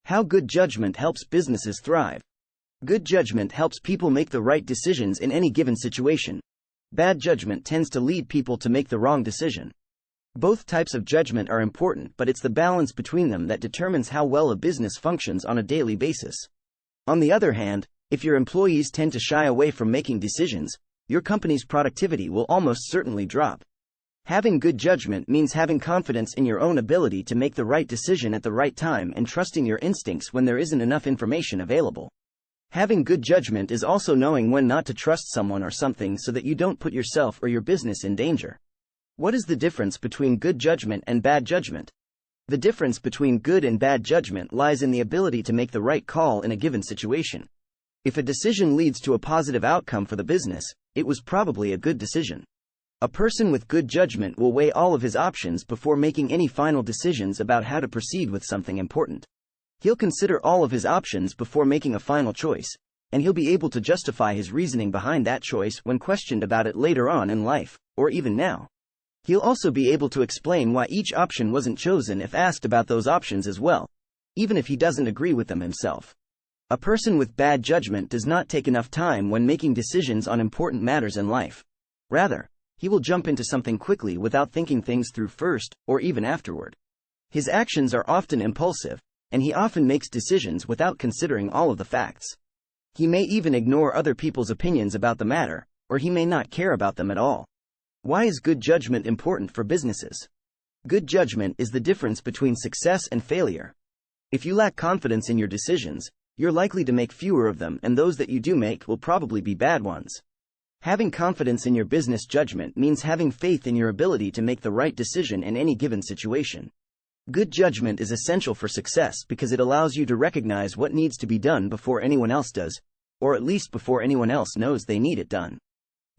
How good judgment helps businesses thrive. Good judgment helps people make the right decisions in any given situation. Bad judgment tends to lead people to make the wrong decision. Both types of judgment are important, but it's the balance between them that determines how well a business functions on a daily basis. On the other hand, if your employees tend to shy away from making decisions, your company's productivity will almost certainly drop. Having good judgment means having confidence in your own ability to make the right decision at the right time and trusting your instincts when there isn't enough information available. Having good judgment is also knowing when not to trust someone or something so that you don't put yourself or your business in danger. What is the difference between good judgment and bad judgment? The difference between good and bad judgment lies in the ability to make the right call in a given situation. If a decision leads to a positive outcome for the business, it was probably a good decision. A person with good judgment will weigh all of his options before making any final decisions about how to proceed with something important. He'll consider all of his options before making a final choice, and he'll be able to justify his reasoning behind that choice when questioned about it later on in life, or even now. He'll also be able to explain why each option wasn't chosen if asked about those options as well, even if he doesn't agree with them himself. A person with bad judgment does not take enough time when making decisions on important matters in life. Rather, he will jump into something quickly without thinking things through first, or even afterward. His actions are often impulsive, and he often makes decisions without considering all of the facts. He may even ignore other people's opinions about the matter, or he may not care about them at all. Why is good judgment important for businesses? Good judgment is the difference between success and failure. If you lack confidence in your decisions, you're likely to make fewer of them, and those that you do make will probably be bad ones. Having confidence in your business judgment means having faith in your ability to make the right decision in any given situation. Good judgment is essential for success because it allows you to recognize what needs to be done before anyone else does, or at least before anyone else knows they need it done.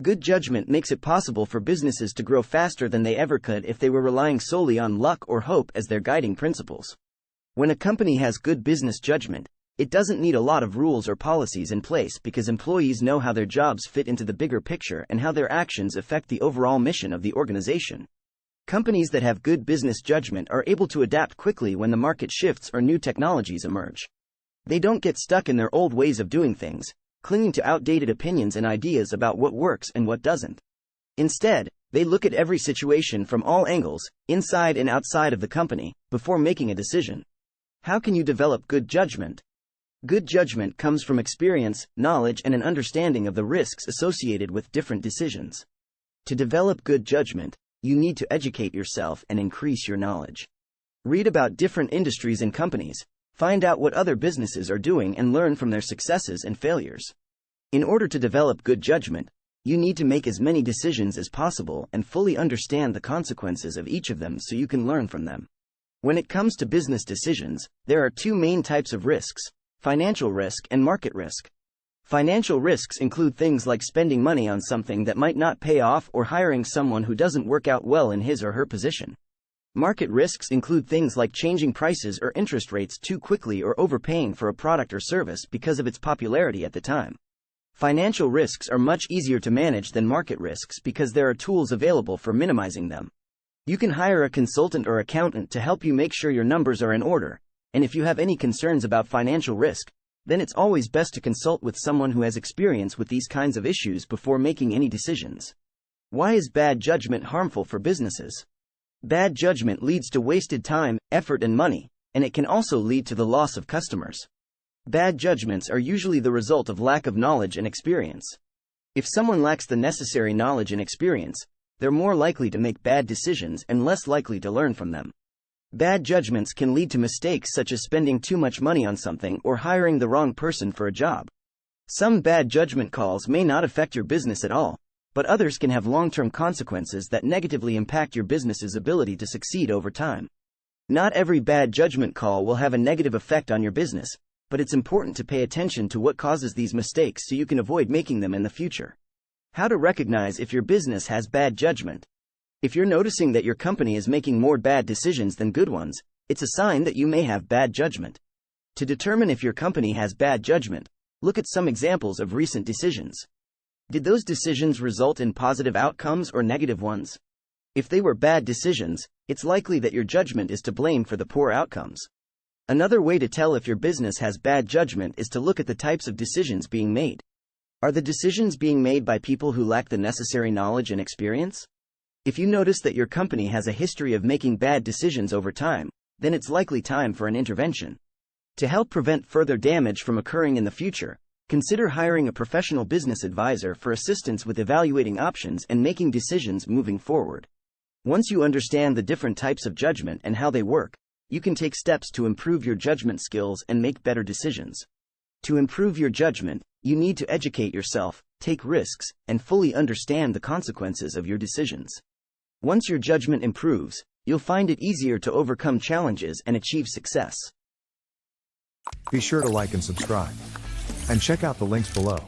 Good judgment makes it possible for businesses to grow faster than they ever could if they were relying solely on luck or hope as their guiding principles. When a company has good business judgment, it doesn't need a lot of rules or policies in place because employees know how their jobs fit into the bigger picture and how their actions affect the overall mission of the organization. Companies that have good business judgment are able to adapt quickly when the market shifts or new technologies emerge. They don't get stuck in their old ways of doing things, clinging to outdated opinions and ideas about what works and what doesn't. Instead, they look at every situation from all angles, inside and outside of the company, before making a decision. How can you develop good judgment? Good judgment comes from experience, knowledge, and an understanding of the risks associated with different decisions. To develop good judgment, you need to educate yourself and increase your knowledge. Read about different industries and companies, find out what other businesses are doing, and learn from their successes and failures. In order to develop good judgment, you need to make as many decisions as possible and fully understand the consequences of each of them so you can learn from them. When it comes to business decisions, there are two main types of risks: financial risk and market risk. Financial risks include things like spending money on something that might not pay off or hiring someone who doesn't work out well in his or her position. Market risks include things like changing prices or interest rates too quickly or overpaying for a product or service because of its popularity at the time. Financial risks are much easier to manage than market risks because there are tools available for minimizing them. You can hire a consultant or accountant to help you make sure your numbers are in order, and if you have any concerns about financial risk, then it's always best to consult with someone who has experience with these kinds of issues before making any decisions. Why is bad judgment harmful for businesses? Bad judgment leads to wasted time, effort, and money, and it can also lead to the loss of customers. Bad judgments are usually the result of lack of knowledge and experience. If someone lacks the necessary knowledge and experience, they're more likely to make bad decisions and less likely to learn from them. Bad judgments can lead to mistakes such as spending too much money on something or hiring the wrong person for a job. Some bad judgment calls may not affect your business at all, but others can have long-term consequences that negatively impact your business's ability to succeed over time. Not every bad judgment call will have a negative effect on your business, but it's important to pay attention to what causes these mistakes so you can avoid making them in the future. How to recognize if your business has bad judgment. If you're noticing that your company is making more bad decisions than good ones, it's a sign that you may have bad judgment. To determine if your company has bad judgment, look at some examples of recent decisions. Did those decisions result in positive outcomes or negative ones? If they were bad decisions, it's likely that your judgment is to blame for the poor outcomes. Another way to tell if your business has bad judgment is to look at the types of decisions being made. Are the decisions being made by people who lack the necessary knowledge and experience? If you notice that your company has a history of making bad decisions over time, then it's likely time for an intervention. To help prevent further damage from occurring in the future, consider hiring a professional business advisor for assistance with evaluating options and making decisions moving forward. Once you understand the different types of judgment and how they work, you can take steps to improve your judgment skills and make better decisions. To improve your judgment, you need to educate yourself, take risks, and fully understand the consequences of your decisions. Once your judgment improves, you'll find it easier to overcome challenges and achieve success. Be sure to like and subscribe. And check out the links below.